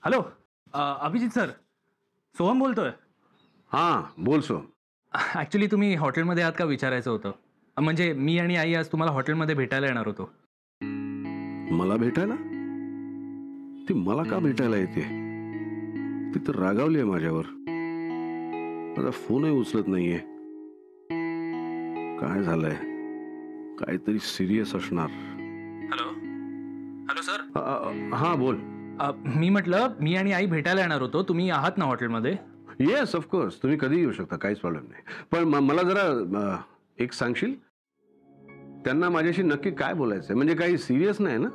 Hello Abhijit sir, Soham बोलतोय. हां बोल सोहम. ॲक्च्युली तुम्ही हॉटेलमध्ये आहात का विचारायचं होतं. म्हणजे मी आणि आई आज तुम्हाला हॉटेलमध्ये भेटायला येणार होतो. मला भेटायला? ती मला का भेटायला येते? ती तर रागावली आहे माझ्यावर. माझा फोनही उचलत नाहीये. काय झालंय? काहीतरी सिरियस असणार. Hello hello sir. हां बोल. मी म्हटलं मी आणि आई भेटायला येणार होतो. तुम्ही आहात ना हॉटेलमध्ये? येस ऑफकोर्स, तुम्ही कधीही येऊ शकता, काहीच प्रॉब्लेम नाही. पण मला जरा एक सांगशील, त्यांना माझ्याशी नक्की काय बोलायचं आहे? म्हणजे काही सिरियस नाही ना?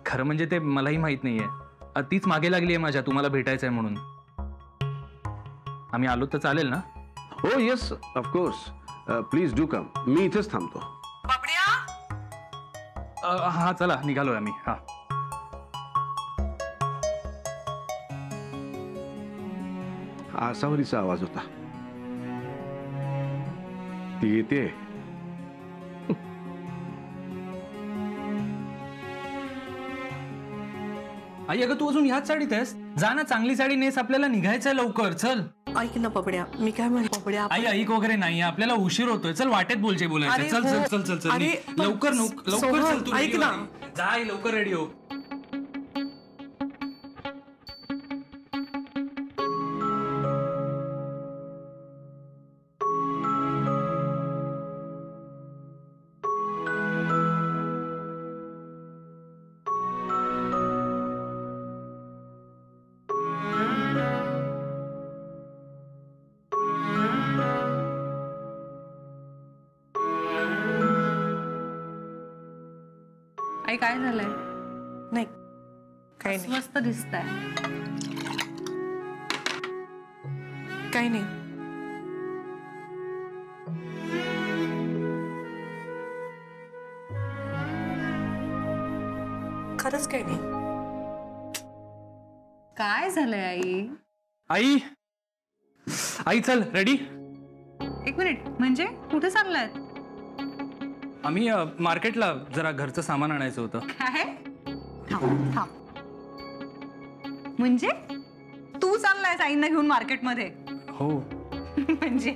खरं म्हणजे ते मलाही माहित नाहीये. तीच मागे लागली आहे माझ्या, तुम्हाला भेटायचं आहे म्हणून. आम्ही आलो तर चालेल ना? हो yes of course, please do come. मी इथेच थांबतो. हां चला निघालोय आम्ही. हां आसावरीचा आवाज होता. ती येते. आई अगं तू अजून ह्याच साडीत आहेस? जा ना, चांगली साडी नेस, आपल्याला निघायचंय लवकर. चल. ऐक ना पपड्या, मी काय म्हणतो पपड्या, आई ऐक वगैरे नाही, आपल्याला उशीर होतोय. चल वाटेत बोलायचं. चल चल चल चल चल लवकर लवकर चल. तू ऐक ना. जा आई, लवकर रेडी हो. आई काय झालंय? नाही काही नाही, मस्त दिसतंय. काही नाही. खरंच काही नाही. काय झालंय आई? आई आई चल रेडी. एक मिनिट, म्हणजे कुठे चाललाय? आम्ही मार्केटला जरा घरचं सामान आणायचं होतं. काय? थांब थांब. म्हणजे तू चाललायस आईंना घेऊन मार्केटमध्ये? हो. म्हणजे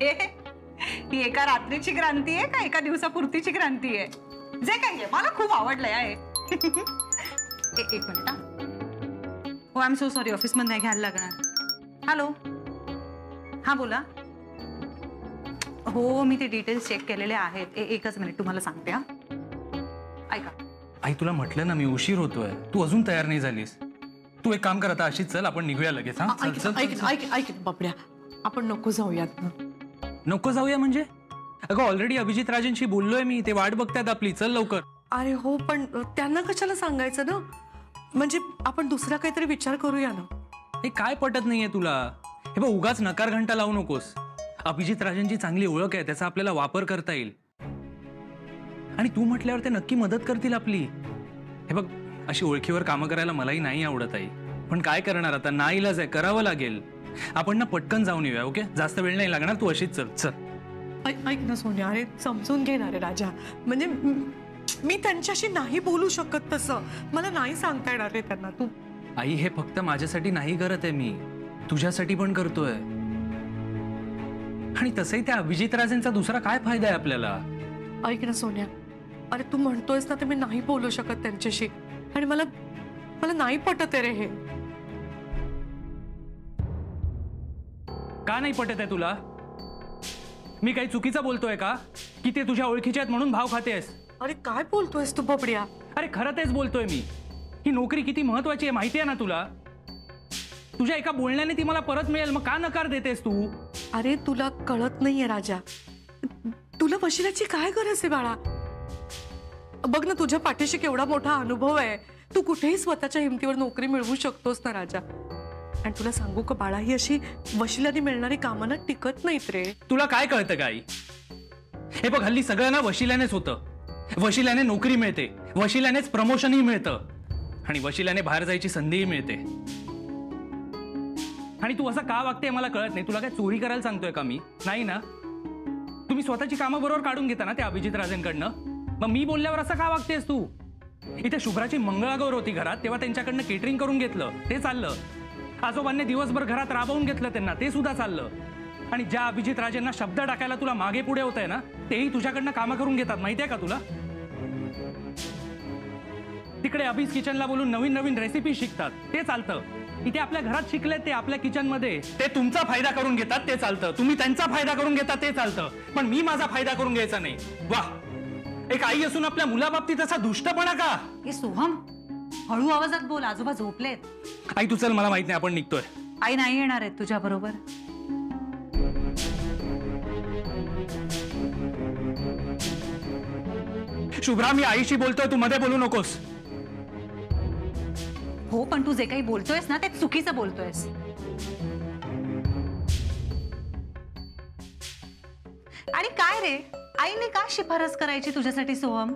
ही एका रात्रीची क्रांती आहे का एका दिवसापुरतीची क्रांती आहे? जे काही आहे मला खूप आवडलंय आहे. एक मिनिट हा. हो आय एम सो सॉरी, ऑफिसमध्ये नाही घ्यायला लागणार. हॅलो हा बोला. हो मी ते डिटेल्स चेक केलेले आहेत. एकच मिनिट तुम्हाला सांगते. हा ऐका. आई तुला म्हटलं ना मी उशीर होतोय, तू अजून तयार नाही झालीस. तू एक काम कर, आता अशीच चल, आपण निघूया लगेच. हा चल चल. ऐक बापड्या, आपण नको जाऊयात ना. नको जाऊया म्हणजे? अगं ऑलरेडी अभिजित राजेंशी बोललोय मी, ते वाट बघतायत आपली. चल लवकर. अरे हो पण त्यांना कशाला सांगायचं ना? म्हणजे आपण दुसरा काहीतरी विचार करूया ना. हे काय पटत नाहीये तुला? हे बघ उगाच नकार घंटा लावू नकोस. अभिजित राजेंची चांगली ओळख आहे, त्याचा आपल्याला वापर करता येईल. आणि तू म्हटल्यावर ते नक्की मदत करतील आपली. हे बघ अशी ओळखीवर कामं करायला मलाही नाही आवडत आई, पण काय करणार आता, नाईलाज आहे, करावं लागेल. आपण ना पटकन जाऊन येऊया. ओके, जास्त वेळ नाही लागणार, तू अशीच चल. चल ऐक ना सोन्या, अरे समजून घेणार आहे राजा. म्हणजे मी त्यांच्याशी नाही बोलू शकत तसं, मला नाही सांगता येणार रे त्यांना. तू आई हे फक्त माझ्यासाठी नाही करत आहे मी, तुझ्यासाठी पण करतोय. आणि तसंही त्या अभिजित राजेंचा दुसरा काय फायदा आहे आपल्याला? ऐक ना सोन्या, अरे तू म्हणतोयस ना, तर मी नाही बोलू शकत त्यांच्याशी. आणि मला नाही पटत आहे रे हे. का नाही पटत आहे तुला? मी काही चुकीचं बोलतोय का? की ते तुझ्या ओळखीचे आहेत म्हणून भाव खातेस? अरे काय बोलतोयस तू बबड्या? अरे खरं तेच बोलतोय मी. ही नोकरी किती महत्वाची आहे माहिती आहे ना तुला? तुझ्या एका बोलण्याने ती मला परत मिळेल, मग का नकार देतेस तू? अरे तुला कळत नाहीये राजा, तुला वशिलाची काय गरज आहे बाळा? बघ ना तुझ्या पाठीशी केवढा मोठा अनुभव आहे. तू कुठेही स्वतःच्या हिमतीवर नोकरी मिळवू शकतोस ना राजा. आणि तुला सांगू का बाळा, ही अशी वशिलाने मिळणारी कामं टिकत नाहीत रे. तुला काय कळतं का आई? हे बघ, हल्ली सगळं ना वशिल्यानेच होतं. वशिल्याने नोकरी मिळते, वशिल्यानेच प्रमोशनही मिळतं आणि वशिल्याने बाहेर जायची संधीही मिळते. आणि तू असं का वागते मला कळत नाही. तुला काय चोरी करायला सांगतोय का मी? नाही ना. तुम्ही स्वतःची कामं बरोबर काढून घेता ना त्या अभिजित राजेंकडनं. मग मी बोलल्यावर असं का वागतेस तू? इथे शुभ्राची मंगळागौर होती घरात, तेव्हा त्यांच्याकडनं केटरिंग करून घेतलं, ते चाललं. आजोबांनी दिवसभर घरात राबवून घेतलं त्यांना, ते सुद्धा चाललं. आणि ज्या अभिजित राजेंना शब्द टाकायला तुला मागे पुढे होत आहे ना, तेही तुझ्याकडनं कामं करून घेतात, माहितीये का तुला? तिकडे अभिज किचनला बोलून नवीन नवीन रेसिपी शिकतात, ते चालतं. इथे आपल्या घरात शिकले ते आपल्या किचन मध्ये, ते तुमचा फायदा करून घेतात, ते चालतं. तुम्ही त्यांचा फायदा करून घेतात, ते चालतं. पण मी माझा फायदा करून घ्यायचा नाही. वाह, एक आई असून आपल्या मुलाबाबतीत असा दुष्टपणा का? हे सोहम, हळू आवाजात बोल, आजोबा झोपलेत. आई तू चल, मला माहित नाही, आपण निघतोय. आई नाही येणार आहेत तुझ्या बरोबर. शुभ्रा, मी आईशी बोलतोय, तू मध्ये बोलू नकोस. हो, पण तू जे काही बोलतोयस ना ते चुकीचं बोलतोयस. आणि काय रे, आईने का शिफारस करायची तुझ्यासाठी सोहम?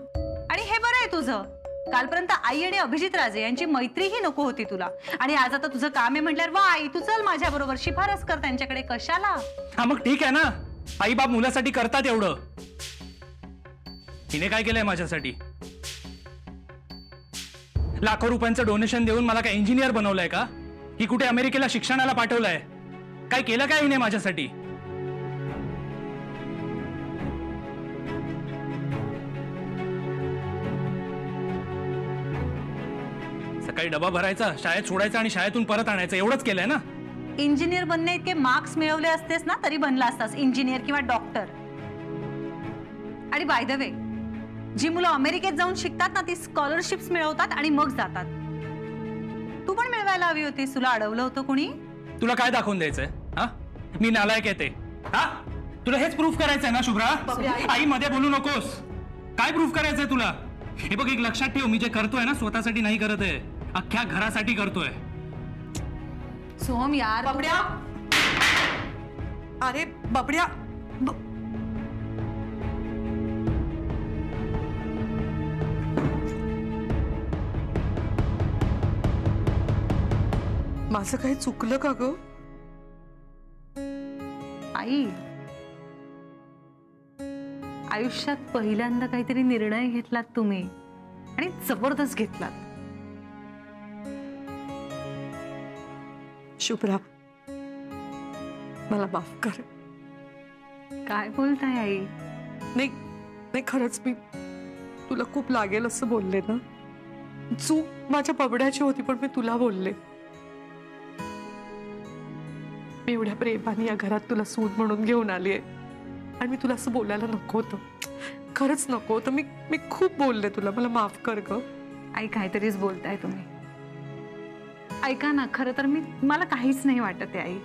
आणि हे बरं आहे तुझं, कालपर्यंत आई आणि अभिजित राजे यांची मैत्रीही नको होती तुला, आणि आज आता तुझं काम आहे म्हटल्यावर वा आई तू चल माझ्या बरोबर, शिफारस कर त्यांच्याकडे. कशाला? हा मग ठीक आहे ना, आई बाप मुलासाठी करतात एवढं. हिने काय केलंय माझ्यासाठी? लाखो रुपयांचं डोनेशन देऊन मला काय इंजिनियर बनवलंय का? ही कुठे अमेरिकेला शिक्षणाला पाठवलंय? काय केलं काय हिने माझ्यासाठी? सकाळी डबा भरायचा, शाळेत सोडायचा आणि शाळेतून परत आणायचं, एवढंच केलंय ना? इंजिनियर बनणे इतके मार्क्स मिळवले असतेस ना तरी बनला असतास इंजिनियर किंवा डॉक्टर. आणि बाय द वे, जी मुलं अमेरिकेत जाऊन शिकतात ना ती स्कॉलरशिप्स मिळवतात आणि मग जातात. तू पण मिळवायला हवी होतीस. तुला अडवलं होतं कोणी? तुला काय दाखवून द्यायचंय? हा, मी नालायक येते? हा, तुला हेच प्रूफ करायचंय ना शुभ्रा? आई मध्ये बोलू नकोस. काय प्रूफ करायचंय तुला? हे बघ, एक लक्षात ठेव, मी जे करतोय ना स्वतःसाठी नाही करत आहे, अख्ख्या घरासाठी करतोय. सोहम यार, बबड्या, अरे बबड्या, माझं काही चुकलं का ग? आई आयुष्यात पहिल्यांदा काहीतरी निर्णय घेतलात तुम्ही आणि जबरदस्त घेतलात. शुभ्रा, मला माफ कर. काय बोलताय आई? नाही नाही, खरंच मी तुला खूप लागेल असं बोलले ना. चूक माझ्या बबड्याची होती, पण मी तुला बोलले. मी एवढ्या प्रेमाने या घरात तुला सून म्हणून घेऊन आली आहे आणि मी तुला असं बोलायला नको होतं, खरंच नको होतं. मी खूप बोलले तुला, मला माफ कर ग. आई काहीतरीच बोलताय तुम्ही. ऐका ना, खरं तर मला काहीच नाही वाटत आहे आई.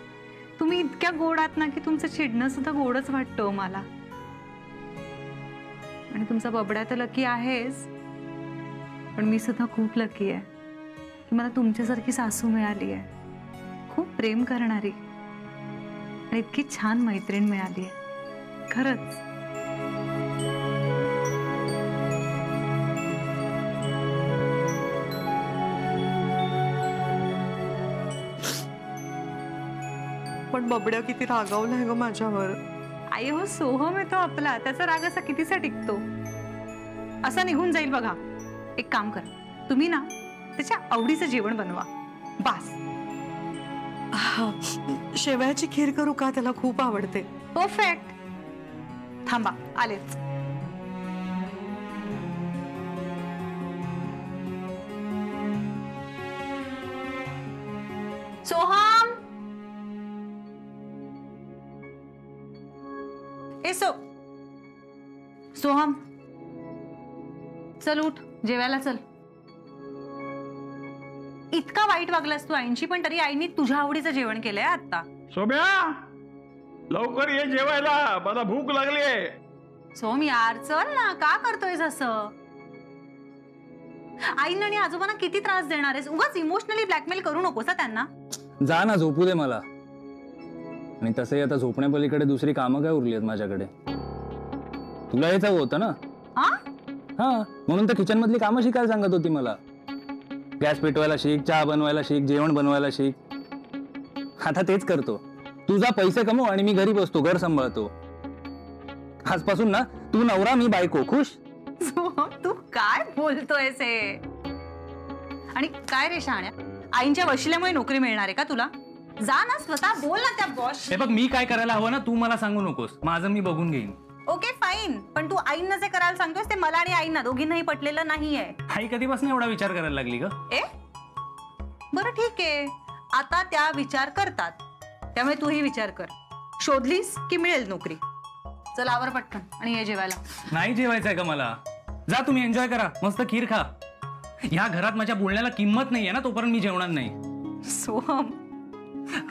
तुम्ही इतक्या गोड आहात ना की तुमचं चिडणं सुद्धा गोडच वाटतं मला. आणि तुमचा बबड्या तर लकी आहेच, पण मी सुद्धा खूप लकी आहे की मला तुमच्यासारखी सासू मिळाली आहे, खूप प्रेम करणारी आणि इतकी छान मैत्रीण मिळाली आहे. खरंच. पण बबड्या किती रागावलाय ग माझ्यावर. आई हो, सोहम येतो आपला, त्याचा राग असा कितीसा टिकतो? असा निघून जाईल बघा. एक काम करा, तुम्ही ना त्याच्या आवडीचं जेवण बनवा, बास. शेवयाची खीर करू का? त्याला खूप आवडते. परफेक्ट. थांबा, आलेच. सोहम, सोहम चल उठ, जेवायला चल. इतका वाईट वागलास तू आईंशी, पण तरी आईनी तुझ्या आवडीचं जेवण केलंय आता. सोम्या, लवकर ये जेवायला, मला भूक लागली आहे. सोम यार चल ना, का करतोयस असं? आईनं आणि आजोबांना किती त्रास देणार आहेस? उगाच इमोशनली ब्लॅकमेल करू नकोस हा त्यांना. जा ना, झोपू दे मला. आणि तसंही आता झोपण्यापलीकडे दुसरी कामं काय उरली आहेत माझ्याकडे. तुला यायचं होतं ना. हा, म्हणून तर किचन मधली कामं शिकायला सांगत होती मला. गॅस पेटवायला शिक, चहा बनवायला शिक, जेवण बनवायला शिक. आता तेच करतो. तुझा पैसे कमव आणि मी घरी बसतो, घर सांभाळतो. आजपासून ना तू नवरा, मी बायको. खुश? तू काय बोलतोयस हे? आणि काय रे शहाण्या, आईंच्या वशिल्यामुळे नोकरी मिळणार आहे का तुला? जा ना, स्वतः बोल ना त्या बॉस. हे बघ, मी काय करायला हवं ना तू मला सांगू नकोस. माझं मी बघून घेईन. ओके फाईन, पण तू आईंना जे करायला सांगतोस ते मला आणि आईंना दोघींनाही पटलेलं नाहीये. आई कधीपासून एवढा विचार करायला लागली ग? बरं ठीक आहे, आता त्या विचार करतात, त्यामुळे तूही विचार कर. शोधलीस की मिळेल नोकरी. चल आवर पटकन आणि ये जेवायला. नाही जेवायचंय का मला? जा तुम्ही, एन्जॉय करा, मस्त खीर खा. ह्या घरात माझ्या बोलण्याला किंमत नाहीये ना, तोपर्यंत मी जेवणार नाही. सोहम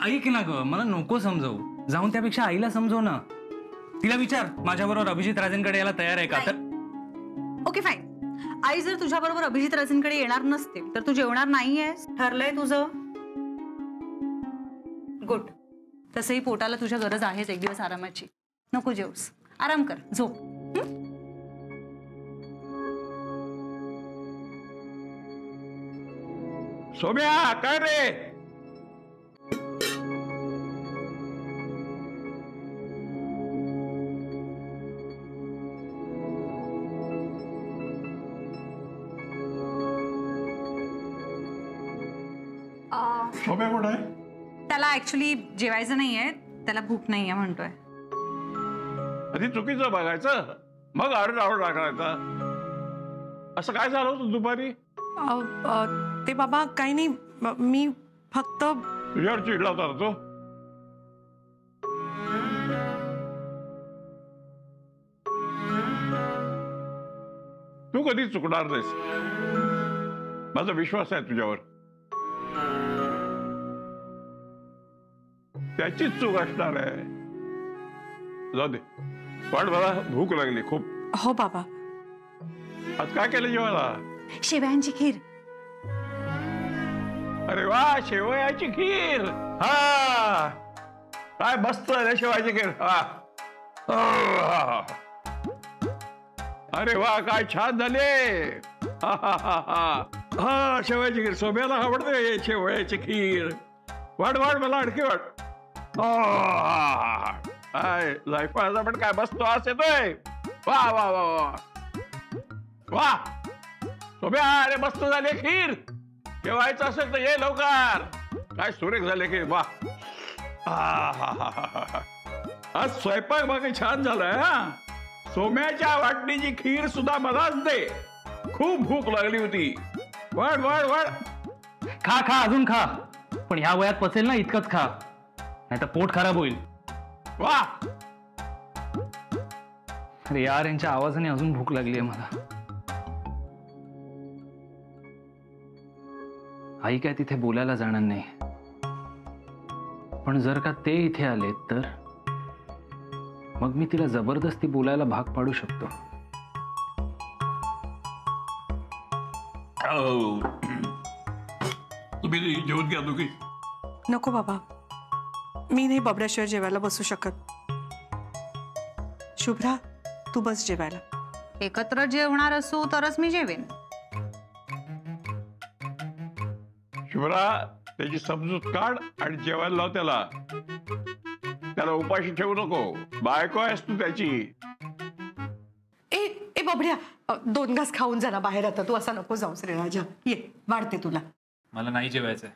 ऐक ना ग, मला नको समजवू. जाऊन त्यापेक्षा आईला समजव ना. तिला विचार माझ्याबरोबर अभिजित राजेंकडे यायला तयार आहे का. तर ओके फाईन, आई जर तुझ्या बरोबर अभिजित राजेंकडे येणार नसतील तर तू जेवणार नाहीयेस, ठरलंय तुझं? गुड. तसंही पोटाला तुझ्या गरज आहेच एक दिवस आरामाची. नको जेवूस, आराम कर, झोप. सोम्या, काय रे? सोम्या कुठं आहे? त्याला ऍक्च्युली जेवायचं नाहीये, त्याला भूक नाहीये म्हणतोय. आधी चुकीचं बघायचं, मग आरडाओरड टाकायचा. असं काय झालं होतं दुपारी? ते बाबा काही नाही, मी फक्त तुझ्यावर चिडला होता ना तो? तू कधी चुकणार नाहीस, माझा विश्वास आहे तुझ्यावर. त्याचीच चूक असणार आहे. जाऊ दे, पण मला भूक लागली खूप. हो बाबा. आज काय केलं जेवायला? शेवयांची खीर. अरे वा, शेवयाची खीर. हा, काय मस्त आहे शेवयाची खीर. अरे वा, काय छान झाले. हा, शेवयाची खीर. सोम्याला आवडते शेवयाची खीर. वाढ वाढ, मला आणखी वाढ. काय जायफळाचा पण काय मस्त वास येतोय. वा वा वा वा वा. सोम्या, अरे मस्त झाले खीर. जेवायचं असेल तर ये लवकर. काय सुरेख झाले खीर. वा. आज स्वयंपाक बाकी छान झालाय. हा, सोम्याच्या वाटणीची खीर सुद्धा मलाच दे. खूप भूक लागली होती. वाढ वाढ वाढ. खा खा, अजून खा, पण ह्या वयात पचेल ना इतकंच खा, नाही तर पोट खराब होईल. वा. अरे यार, यांच्या आवाजाने अजून भूक लागली आहे मला. आई काय तिथे बोलायला जाणार नाही, पण जर का ते इथे आले तर मग मी तिला जबरदस्ती बोलायला भाग पाडू शकतो. तुम्ही जेवून घ्या दोघी. नको बाबा, मी नाही बबड्याशिवाय जेवायला बसू शकत. शुभ्रा, तू बस जेवायला. एकत्र जेवणार असू तरच मी जेवेन. शुभ्रा, त्याची समजूत काढ आणि जेवायला लाव त्याला. त्याला उपाशी ठेवू नको. बायको आहेस तू त्याची. ए ए बबड्या, 2 घास खाऊन जा ना बाहेर. आता तू असा नको जाऊस रे राजा. ये, वाढते तुला. मला नाही जेवायचंय,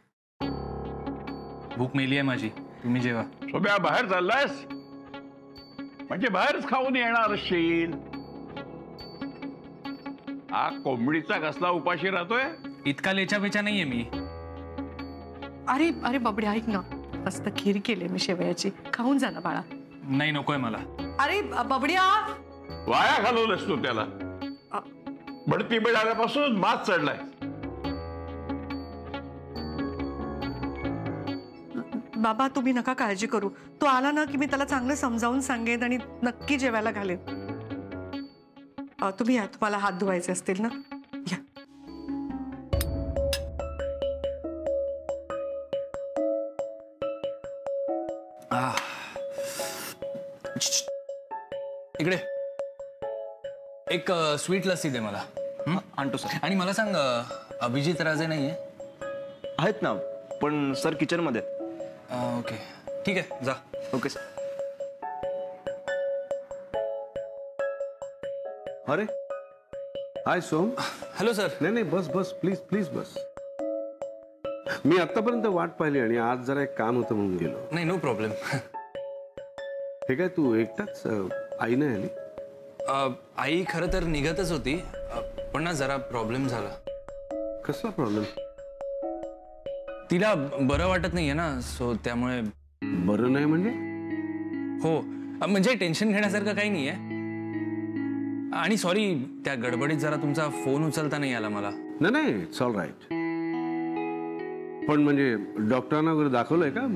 भूक मेली आहे माझी. तुम्ही जेवा. सोम्या, बाहेर चाललायस म्हणजे बाहेरच खाऊन येणार असशील. हा कोंबडीचा कसला उपाशी राहतोय. इतका लेचापेचा नाहीये मी. अरे अरे बबड्या, ऐक ना, मस्त खीर केली मी शेवयाची. खाऊन जा ना बाळा. नाही, नकोय मला. अरे बबड्या. वाया घालवलंस तू त्याला. बढती मिळाल्यापासून मात चढलाय. बाबा, तुम्ही नका काळजी करू. तो आला ना की मी त्याला चांगलं समजावून सांगेन आणि नक्की जेवायला घालेन. तुम्ही या, तुम्हाला हात धुवायचे असतील ना. या. इकडे एक स्वीट लस्सी दे मला. आणतो सर. आणि मला सांग अभिजित राजे नाहीये? आहेत ना, पण सर किचन मध्ये. ओके ठीक आहे, जा. Okay sir. अरे हाय सोम. Hello sir. नाही नाही, बस बस, प्लीज प्लीज बस. मी आतापर्यंत वाट पाहिली आणि आज जरा एक काम होतं म्हणून गेलो. नाही, नो प्रॉब्लेम. हे काय तू एकटाच? आई नाही आली? आई खरं तर निघतच होती, पण ना जरा प्रॉब्लेम झाला. कसला प्रॉब्लेम? तिला बरं वाटत नाहीये ना, सो त्यामुळे. बरं नाही म्हणजे? हो, म्हणजे टेन्शन घेण्यासारखं काही नाहीये. आणि सॉरी, त्या गडबडीत जरा तुमचा फोन उचलता नाही आला मला. नाही नाही, इट्स ऑल राईट. पण म्हणजे डॉक्टरांना वगैरे दाखवलंय का?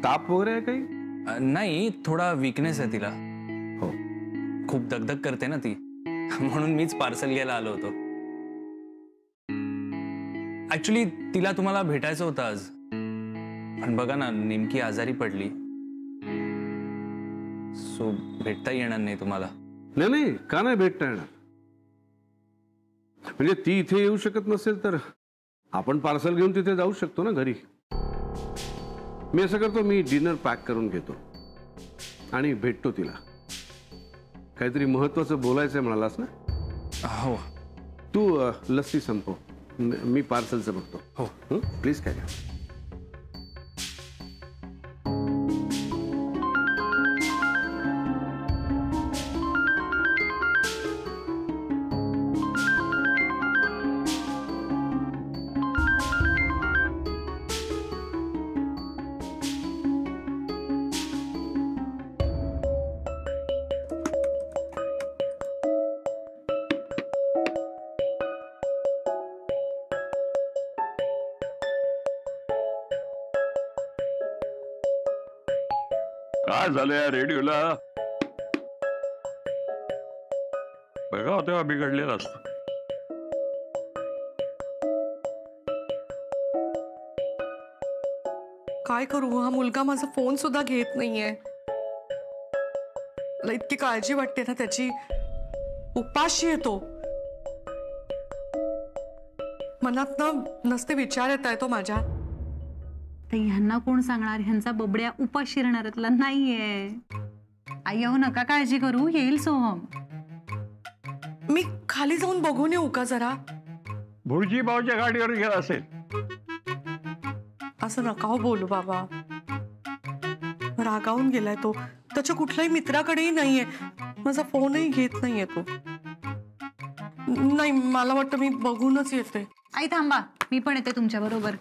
ताप वगैरे आहे काही? नाही, थोडा विकनेस आहे तिला. हो. खूप दगदग करते ना ती, म्हणून मीच पार्सल घ्यायला आलो होतो. ऍक्च्युली तिला तुम्हाला भेटायचं होतं आज, पण बघा ना नेमकी आजारी पडली, सो भेटता येणार नाही तुम्हाला. नाही नाही, का नाही भेटता येणार? म्हणजे ती इथे येऊ शकत नसेल तर आपण पार्सल घेऊन तिथे जाऊ शकतो ना घरी. मी असं करतो, मी डिनर पॅक करून घेतो आणि भेटतो तिला. काहीतरी महत्वाचं बोलायचंय म्हणालास ना? हो तू लस्सी संपव, मी पार्सलचं बघतो. हो. प्लीज काय. काय झालं या रेडिओला? बघा तेव्हा बिघडलेला असतो. काय करू, हा मुलगा माझा फोन सुद्धा घेत नाहीये. मला इतकी काळजी वाटते ना त्याची. उपाशी येतो मनात ना, नसते विचार येत आहे तो माझ्या. तर ह्यांना कोण सांगणार, ह्यांचा बबड्या उपाशी राहणाऱ्यातला नाहीये. आई अहो नका काळजी करू, येईल सोहम. मी खाली जाऊन बघून येऊ का जरा? भुर्जी भाऊच्या गाडीवर गेला असेल. असं नका हो बोलू बाबा, रागावून गेलाय तो. त्याच्या कुठल्याही मित्राकडेही नाहीये, माझा फोनही घेत नाहीये तो. नाही, मला वाटतं मी बघूनच येते. आई थांबा, मी पण येते तुमच्या बरोबर.